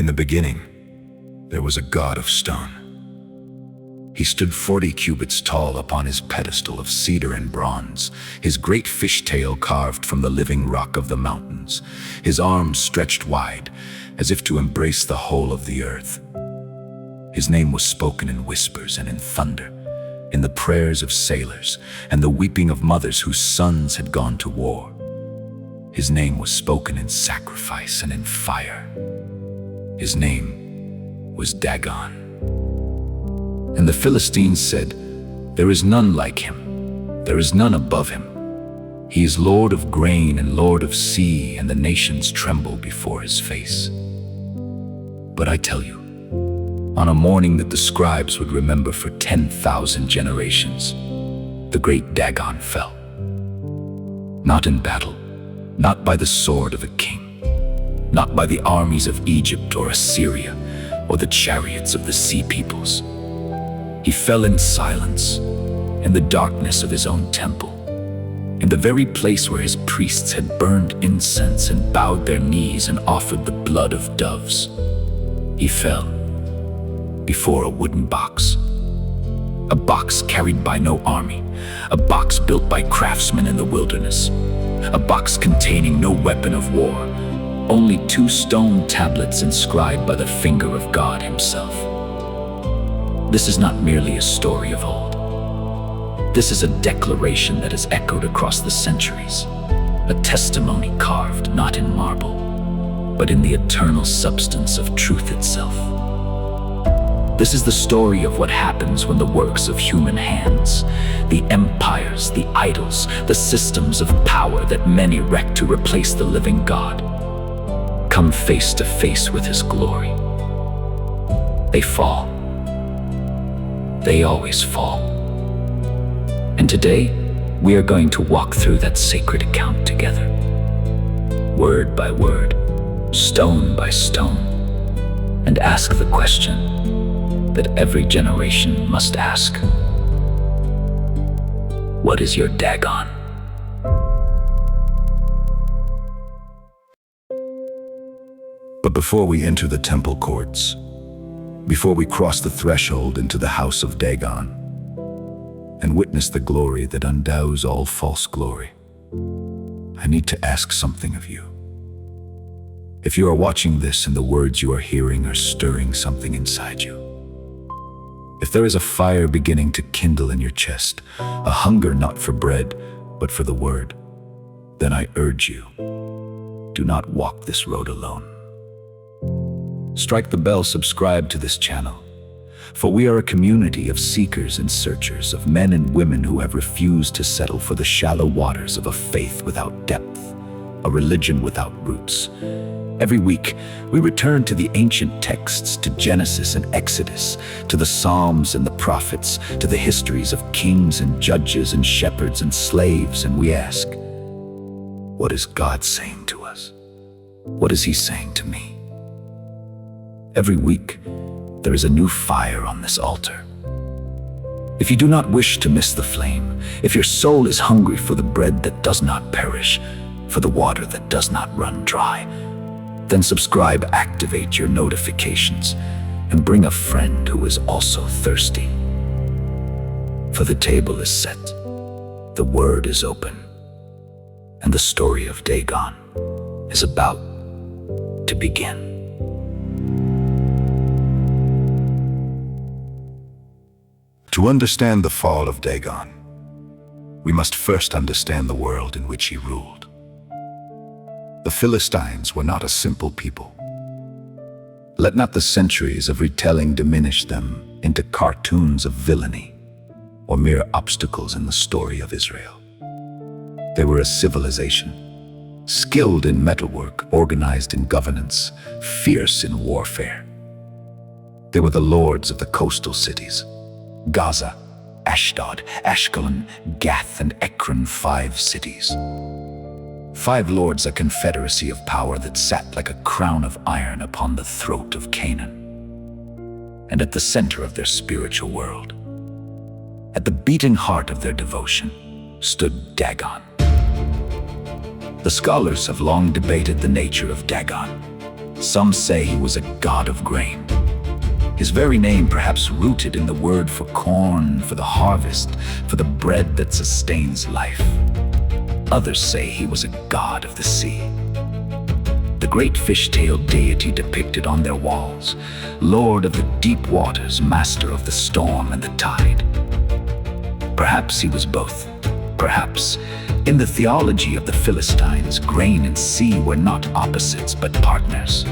In the beginning, there was a god of stone. He stood 40 cubits tall upon his pedestal of cedar and bronze, his great fishtail carved from the living rock of the mountains, his arms stretched wide, as if to embrace the whole of the earth. His name was spoken in whispers and in thunder, in the prayers of sailors and the weeping of mothers whose sons had gone to war. His name was spoken in sacrifice and in fire. His name was Dagon. And the Philistines said, "There is none like him. There is none above him. He is Lord of grain and Lord of sea, and the nations tremble before his face." But I tell you, on a morning that the scribes would remember for 10,000 generations, the great Dagon fell. Not in battle, not by the sword of a king, not by the armies of Egypt or Assyria, or the chariots of the sea peoples. He fell in silence, in the darkness of his own temple, in the very place where his priests had burned incense and bowed their knees and offered the blood of doves. He fell before a wooden box, a box carried by no army, a box built by craftsmen in the wilderness, a box containing no weapon of war, only 2 stone tablets inscribed by the finger of God himself. This is not merely a story of old. This is a declaration that has echoed across the centuries, a testimony carved not in marble, but in the eternal substance of truth itself. This is the story of what happens when the works of human hands, the empires, the idols, the systems of power that men erect to replace the living God, come face to face with his glory. They fall. They always fall. And today, we are going to walk through that sacred account together, word by word, stone by stone, and ask the question that every generation must ask. What is your Dagon? But before we enter the temple courts, before we cross the threshold into the house of Dagon and witness the glory that undoes all false glory, I need to ask something of you. If you are watching this and the words you are hearing are stirring something inside you, if there is a fire beginning to kindle in your chest, a hunger not for bread, but for the word, then I urge you, do not walk this road alone. Strike the bell, subscribe to this channel, for we are a community of seekers and searchers, of men and women who have refused to settle for the shallow waters of a faith without depth, a religion without roots. Every week, we return to the ancient texts, to Genesis and Exodus, to the Psalms and the prophets, to the histories of kings and judges and shepherds and slaves, and we ask, what is God saying to us? What is he saying to me? Every week, there is a new fire on this altar. If you do not wish to miss the flame, if your soul is hungry for the bread that does not perish, for the water that does not run dry, then subscribe, activate your notifications, and bring a friend who is also thirsty. For the table is set, the word is open, and the story of Dagon is about to begin. To understand the fall of Dagon, we must first understand the world in which he ruled. The Philistines were not a simple people. Let not the centuries of retelling diminish them into cartoons of villainy or mere obstacles in the story of Israel. They were a civilization, skilled in metalwork, organized in governance, fierce in warfare. They were the lords of the coastal cities, Gaza, Ashdod, Ashkelon, Gath, and Ekron, 5 cities. 5 lords, a confederacy of power that sat like a crown of iron upon the throat of Canaan. And at the center of their spiritual world, at the beating heart of their devotion, stood Dagon. The scholars have long debated the nature of Dagon. Some say he was a god of grain. His very name perhaps rooted in the word for corn, for the harvest, for the bread that sustains life. Others say he was a god of the sea. The great fish-tailed deity depicted on their walls, lord of the deep waters, master of the storm and the tide. Perhaps he was both. Perhaps, in the theology of the Philistines, grain and sea were not opposites but partners.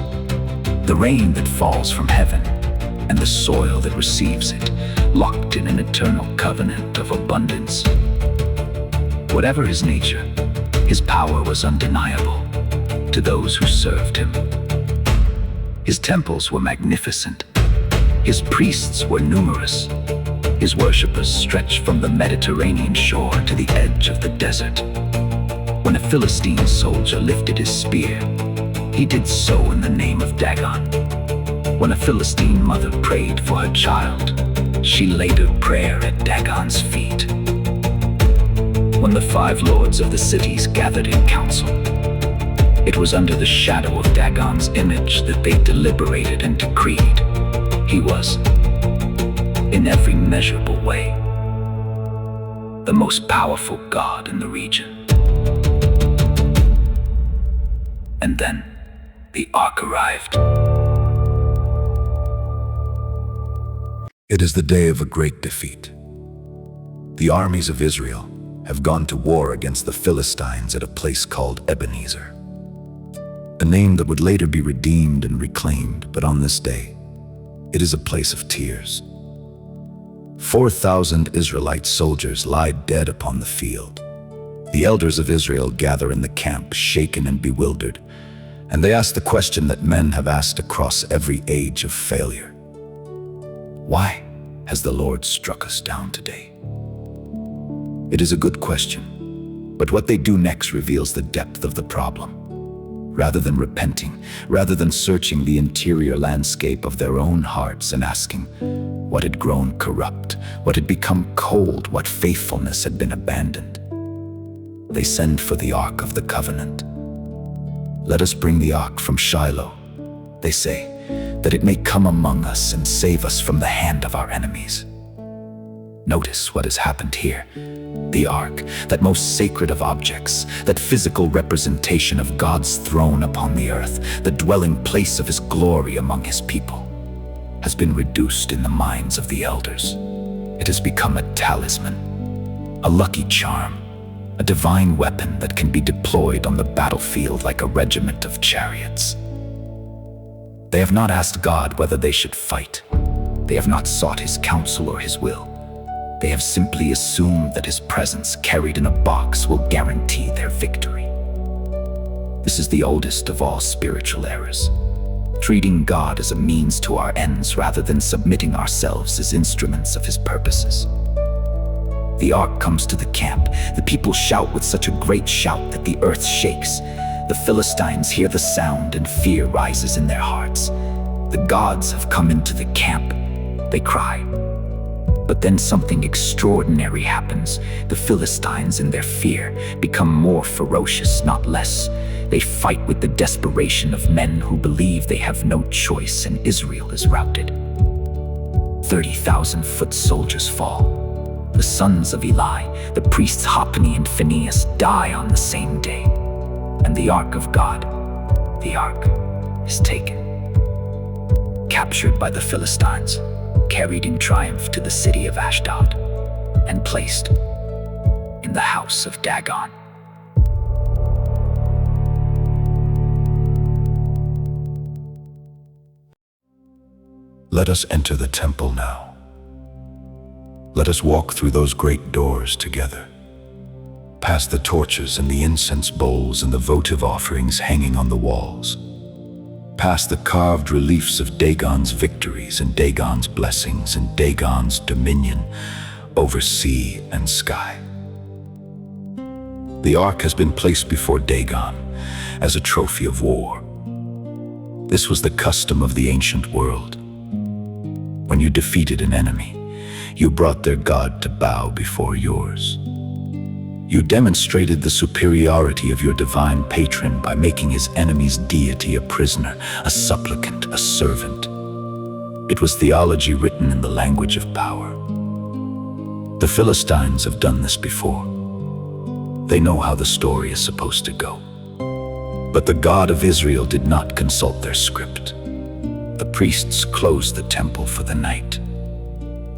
The rain that falls from heaven and the soil that receives it, locked in an eternal covenant of abundance. Whatever his nature, his power was undeniable to those who served him. His temples were magnificent. His priests were numerous. His worshippers stretched from the Mediterranean shore to the edge of the desert. When a Philistine soldier lifted his spear, he did so in the name of Dagon. When a Philistine mother prayed for her child, she laid her prayer at Dagon's feet. When the 5 lords of the cities gathered in council, it was under the shadow of Dagon's image that they deliberated and decreed. He was, in every measurable way, the most powerful god in the region. And then the ark arrived. It is the day of a great defeat. The armies of Israel have gone to war against the Philistines at a place called Ebenezer, a name that would later be redeemed and reclaimed, but on this day, it is a place of tears. 4,000 Israelite soldiers lie dead upon the field. The elders of Israel gather in the camp, shaken and bewildered, and they ask the question that men have asked across every age of failure. Why has the Lord struck us down today? It is a good question, but what they do next reveals the depth of the problem. Rather than repenting, rather than searching the interior landscape of their own hearts and asking what had grown corrupt, what had become cold, what faithfulness had been abandoned, they send for the Ark of the Covenant. Let us bring the Ark from Shiloh, they say, that it may come among us and save us from the hand of our enemies. Notice what has happened here. The Ark, that most sacred of objects, that physical representation of God's throne upon the earth, the dwelling place of his glory among his people, has been reduced in the minds of the elders. It has become a talisman, a lucky charm, a divine weapon that can be deployed on the battlefield like a regiment of chariots. They have not asked God whether they should fight. They have not sought his counsel or his will. They have simply assumed that his presence carried in a box will guarantee their victory. This is the oldest of all spiritual errors, treating God as a means to our ends rather than submitting ourselves as instruments of his purposes. The ark comes to the camp. The people shout with such a great shout that the earth shakes. The Philistines hear the sound and fear rises in their hearts. The gods have come into the camp, they cry. But then something extraordinary happens. The Philistines, in their fear, become more ferocious, not less. They fight with the desperation of men who believe they have no choice and Israel is routed. 30,000 foot soldiers fall. The sons of Eli, the priests Hophni and Phinehas, die on the same day. And the ark of God, the ark, is taken, captured by the Philistines, carried in triumph to the city of Ashdod, and placed in the house of Dagon. Let us enter the temple now. Let us walk through those great doors together, past the torches and the incense bowls and the votive offerings hanging on the walls, past the carved reliefs of Dagon's victories and Dagon's blessings and Dagon's dominion over sea and sky. The ark has been placed before Dagon as a trophy of war. This was the custom of the ancient world. When you defeated an enemy, you brought their god to bow before yours. You demonstrated the superiority of your divine patron by making his enemy's deity a prisoner, a supplicant, a servant. It was theology written in the language of power. The Philistines have done this before. They know how the story is supposed to go. But the God of Israel did not consult their script. The priests closed the temple for the night.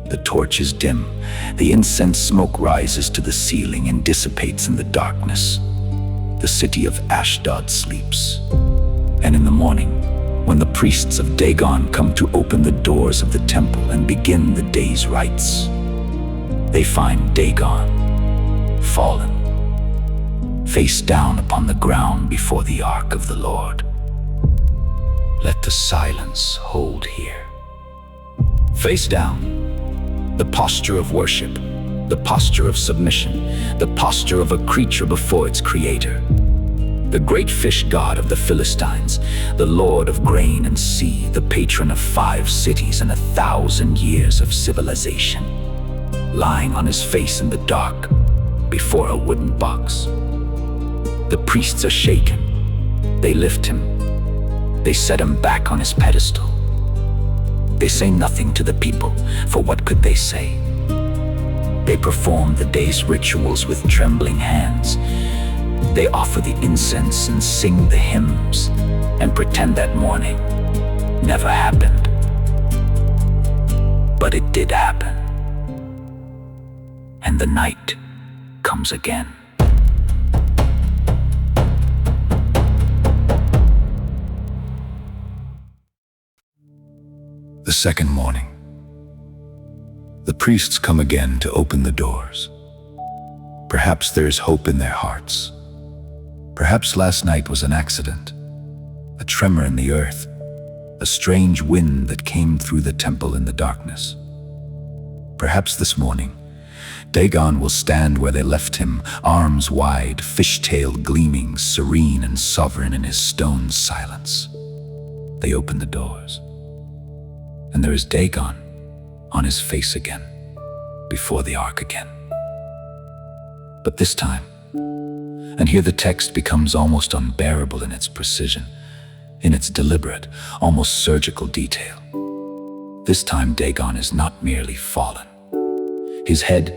The torch is dim. The incense smoke rises to the ceiling and dissipates in the darkness. The city of Ashdod sleeps. And in the morning, when the priests of Dagon come to open the doors of the temple and begin the day's rites, they find Dagon, fallen, face down upon the ground before the ark of the Lord. Let the silence hold here. Face down. The posture of worship, the posture of submission, the posture of a creature before its creator. The great fish god of the Philistines, the lord of grain and sea, the patron of 5 cities and 1,000 years of civilization, lying on his face in the dark before a wooden box. The priests are shaken. They lift him. They set him back on his pedestal. They say nothing to the people, for what could they say? They perform the day's rituals with trembling hands. They offer the incense and sing the hymns and pretend that morning never happened. But it did happen. And the night comes again. The second morning, the priests come again to open the doors. Perhaps there is hope in their hearts. Perhaps last night was an accident, a tremor in the earth, a strange wind that came through the temple in the darkness. Perhaps this morning, Dagon will stand where they left him, arms wide, fishtail gleaming, serene and sovereign in his stone silence. They open the doors. And there is Dagon on his face again, before the ark again. But this time, and here the text becomes almost unbearable in its precision, in its deliberate, almost surgical detail. This time Dagon is not merely fallen. His head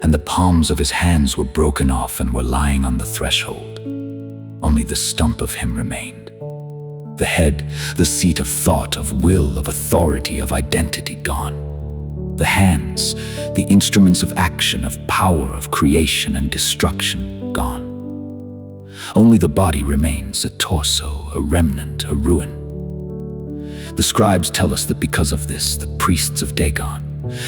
and the palms of his hands were broken off and were lying on the threshold. Only the stump of him remained. The head, the seat of thought, of will, of authority, of identity gone. The hands, the instruments of action, of power, of creation and destruction gone. Only the body remains, a torso, a remnant, a ruin. The scribes tell us that because of this, the priests of Dagon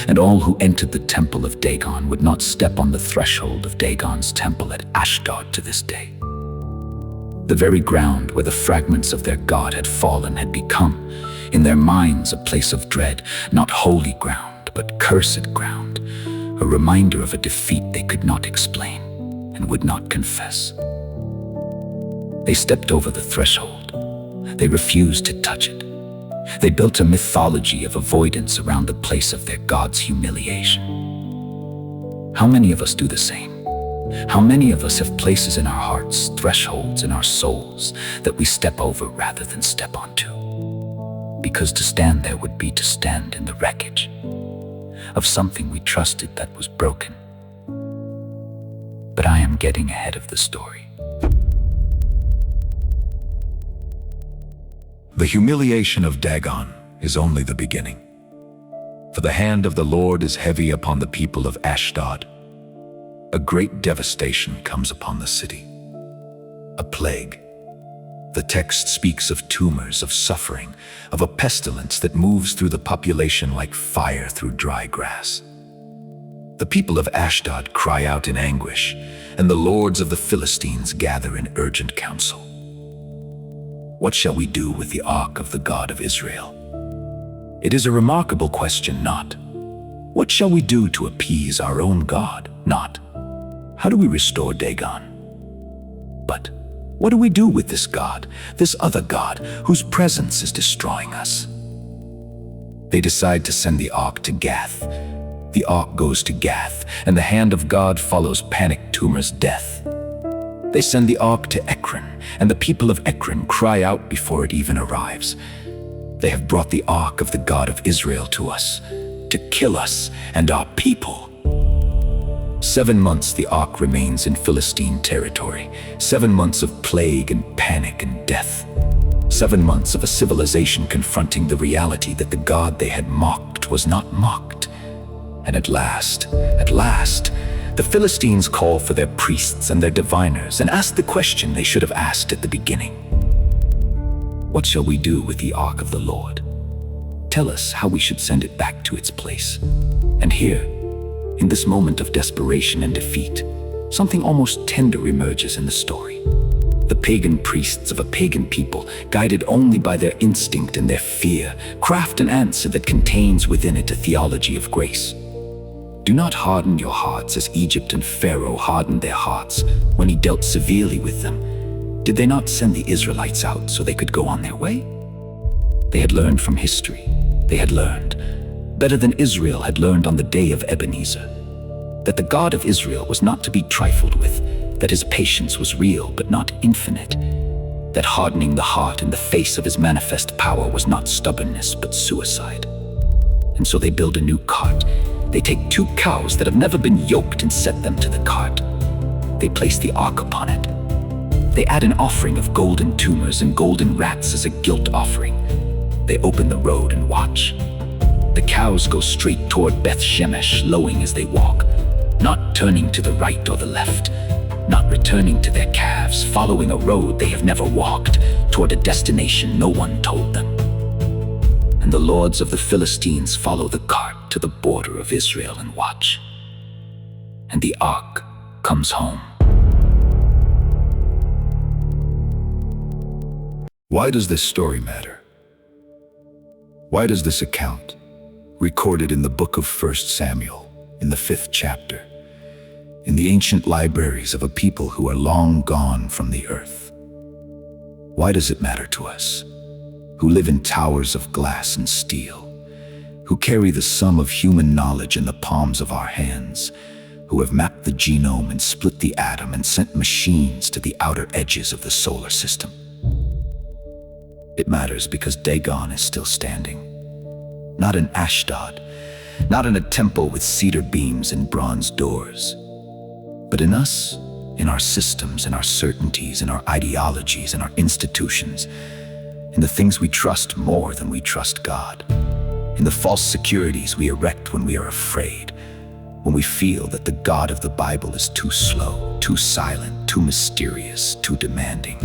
and all who entered the temple of Dagon would not step on the threshold of Dagon's temple at Ashdod to this day. The very ground where the fragments of their god had fallen had become, in their minds, a place of dread, not holy ground, but cursed ground, a reminder of a defeat they could not explain and would not confess. They stepped over the threshold. They refused to touch it. They built a mythology of avoidance around the place of their god's humiliation. How many of us do the same? How many of us have places in our hearts, thresholds in our souls, that we step over rather than step onto? Because to stand there would be to stand in the wreckage of something we trusted that was broken. But I am getting ahead of the story. The humiliation of Dagon is only the beginning. For the hand of the Lord is heavy upon the people of Ashdod. A great devastation comes upon the city. A plague. The text speaks of tumors, of suffering, of a pestilence that moves through the population like fire through dry grass. The people of Ashdod cry out in anguish, and the lords of the Philistines gather in urgent council. What shall we do with the ark of the God of Israel? It is a remarkable question, not what shall we do to appease our own God, not how do we restore Dagon, but what do we do with this God, this other God, whose presence is destroying us? They decide to send the ark to Gath, The ark goes to Gath, and the hand of God follows panicked Tumor's death. They send the ark to Ekron, and the people of Ekron cry out before it even arrives. They have brought the ark of the God of Israel to us, to kill us and our people. 7 months the ark remains in Philistine territory, 7 months of plague and panic and death. 7 months of a civilization confronting the reality that the God they had mocked was not mocked. And at last, the Philistines call for their priests and their diviners and ask the question they should have asked at the beginning. What shall we do with the ark of the Lord? Tell us how we should send it back to its place. And here, in this moment of desperation and defeat, something almost tender emerges in the story. The pagan priests of a pagan people, guided only by their instinct and their fear, craft an answer that contains within it a theology of grace. Do not harden your hearts as Egypt and Pharaoh hardened their hearts when he dealt severely with them. Did they not send the Israelites out so they could go on their way? They had learned from history. They had learned, better than Israel had learned on the day of Ebenezer, that the God of Israel was not to be trifled with, that his patience was real but not infinite, that hardening the heart in the face of his manifest power was not stubbornness but suicide. And so they build a new cart. They take 2 cows that have never been yoked and set them to the cart. They place the ark upon it. They add an offering of golden tumors and golden rats as a guilt offering. They open the road and watch. The cows go straight toward Beth Shemesh, lowing as they walk, not turning to the right or the left, not returning to their calves, following a road they have never walked, toward a destination no one told them. And the lords of the Philistines follow the cart to the border of Israel and watch. And the ark comes home. Why does this story matter? Why does this account, recorded in the book of 1 Samuel, in the 5th chapter, in the ancient libraries of a people who are long gone from the earth, why does it matter to us, who live in towers of glass and steel, who carry the sum of human knowledge in the palms of our hands, who have mapped the genome and split the atom and sent machines to the outer edges of the solar system? It matters because Dagon is still standing. Not in Ashdod, not in a temple with cedar beams and bronze doors, but in us, in our systems, in our certainties, in our ideologies, in our institutions, in the things we trust more than we trust God, in the false securities we erect when we are afraid, when we feel that the God of the Bible is too slow, too silent, too mysterious, too demanding.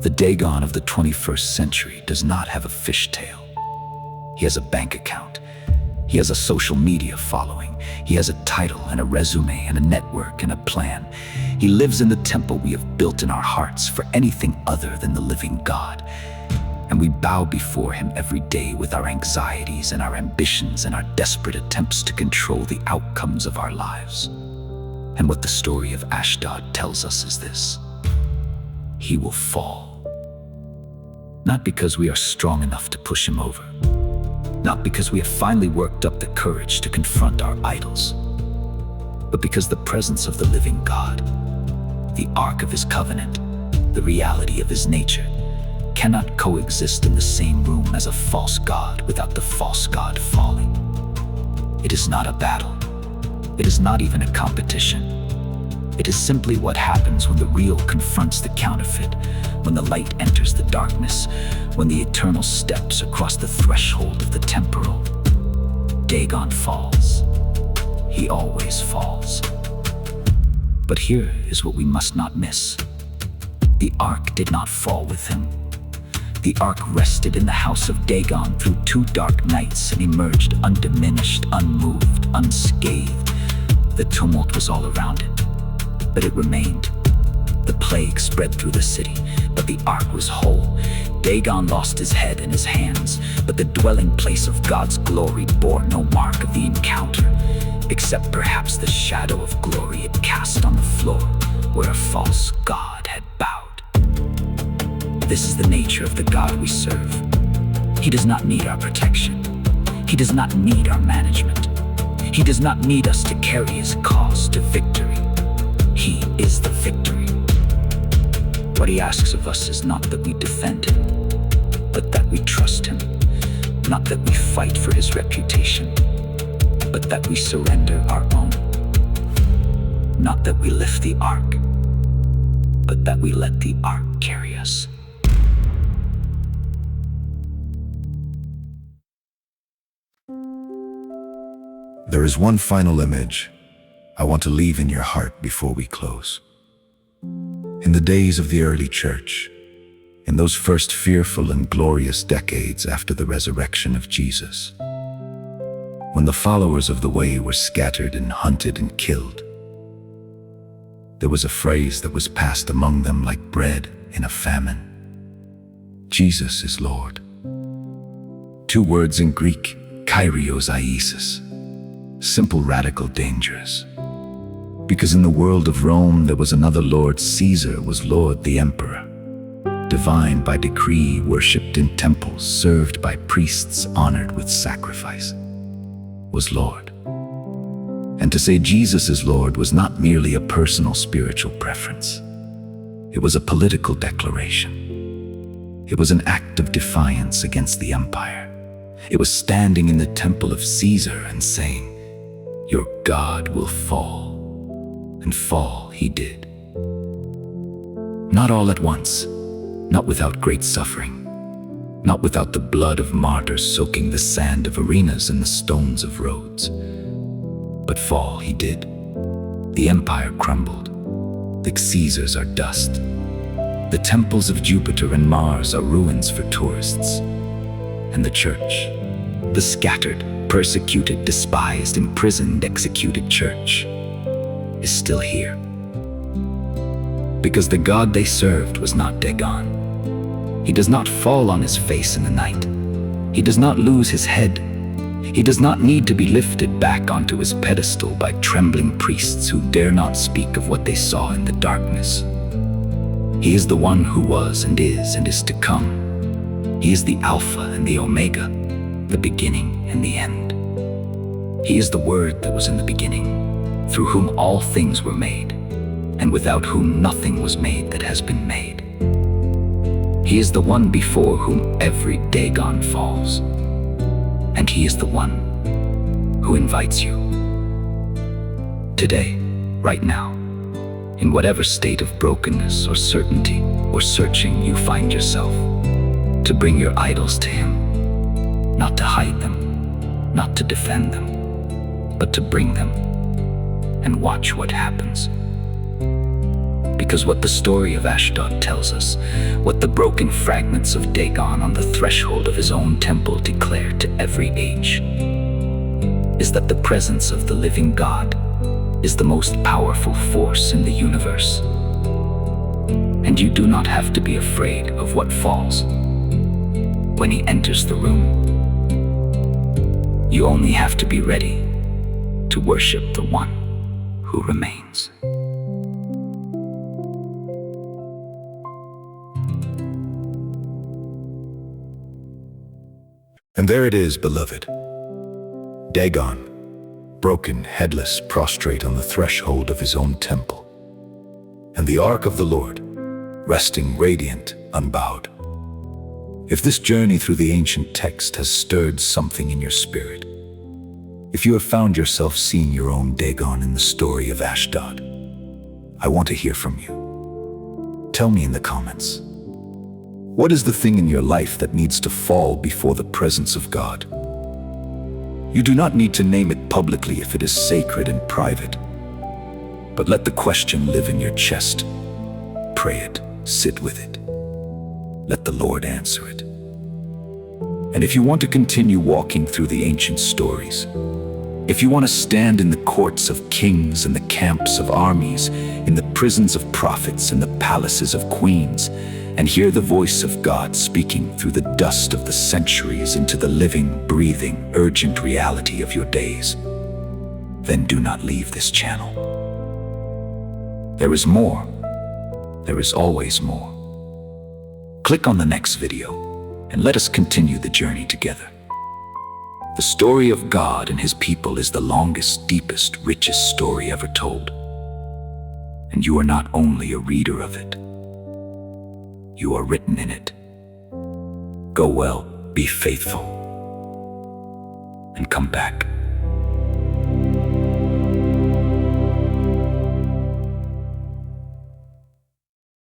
The Dagon of the 21st century does not have a fishtail. He has a bank account. He has a social media following. He has a title and a resume and a network and a plan. He lives in the temple we have built in our hearts for anything other than the living God. And we bow before him every day with our anxieties and our ambitions and our desperate attempts to control the outcomes of our lives. And what the story of Ashdod tells us is this: he will fall. Not because we are strong enough to push him over, not because we have finally worked up the courage to confront our idols, but because the presence of the living God, the ark of his covenant, the reality of his nature, cannot coexist in the same room as a false god without the false god falling. It is not a battle. It is not even a competition. It is simply what happens when the real confronts the counterfeit, when the light enters the darkness, when the eternal steps across the threshold of the temporal. Dagon falls. He always falls. But here is what we must not miss. The ark did not fall with him. The ark rested in the house of Dagon through 2 dark nights and emerged undiminished, unmoved, unscathed. The tumult was all around it, but it remained. The plague spread through the city, but the ark was whole. Dagon lost his head and his hands, but the dwelling place of God's glory bore no mark of the encounter, except perhaps the shadow of glory it cast on the floor where a false god had bowed. This is the nature of the God we serve. He does not need our protection. He does not need our management. He does not need us to carry his cause to victory. He is the victory. What he asks of us is not that we defend him, but that we trust him. Not that we fight for his reputation, but that we surrender our own. Not that we lift the ark, but that we let the ark carry us. There is one final image I want to leave in your heart before we close. In the days of the early church, in those first fearful and glorious decades after the resurrection of Jesus, when the followers of the way were scattered and hunted and killed, there was a phrase that was passed among them like bread in a famine. Jesus is Lord. Two words in Greek, kyrios iesis, simple radical dangers. Because in the world of Rome there was another Lord. Caesar was Lord, the emperor. Divine by decree, worshipped in temples, served by priests, honored with sacrifice, was Lord. And to say Jesus is Lord was not merely a personal spiritual preference. It was a political declaration. It was an act of defiance against the empire. It was standing in the temple of Caesar and saying, "Your God will fall." And fall he did. Not all at once, not without great suffering, not without the blood of martyrs soaking the sand of arenas and the stones of roads. But fall he did. The empire crumbled. The Caesars are dust. The temples of Jupiter and Mars are ruins for tourists. And the church, the scattered, persecuted, despised, imprisoned, executed church, is still here. Because the God they served was not Dagon. He does not fall on his face in the night. He does not lose his head. He does not need to be lifted back onto his pedestal by trembling priests who dare not speak of what they saw in the darkness. He is the one who was and is to come. He is the Alpha and the Omega, the beginning and the end. He is the Word that was in the beginning, through whom all things were made, and without whom nothing was made that has been made. He is the one before whom every Dagon falls, and he is the one who invites you. Today, right now, in whatever state of brokenness or certainty or searching you find yourself, to bring your idols to him, not to hide them, not to defend them, but to bring them and watch what happens. Because what the story of Ashdod tells us, what the broken fragments of Dagon on the threshold of his own temple declare to every age, is that the presence of the living God is the most powerful force in the universe. And you do not have to be afraid of what falls when he enters the room. You only have to be ready to worship the one who remains. And there it is, beloved. Dagon, broken, headless, prostrate on the threshold of his own temple. And the ark of the Lord, resting radiant, unbowed. If this journey through the ancient text has stirred something in your spirit, if you have found yourself seeing your own Dagon in the story of Ashdod, I want to hear from you. Tell me in the comments. What is the thing in your life that needs to fall before the presence of God? You do not need to name it publicly if it is sacred and private. But let the question live in your chest. Pray it, sit with it. Let the Lord answer it. And if you want to continue walking through the ancient stories, if you want to stand in the courts of kings and the camps of armies, in the prisons of prophets and the palaces of queens, and hear the voice of God speaking through the dust of the centuries into the living, breathing, urgent reality of your days, then do not leave this channel. There is more. There is always more. Click on the next video and let us continue the journey together. The story of God and his people is the longest, deepest, richest story ever told. And you are not only a reader of it, you are written in it. Go well, be faithful, and come back.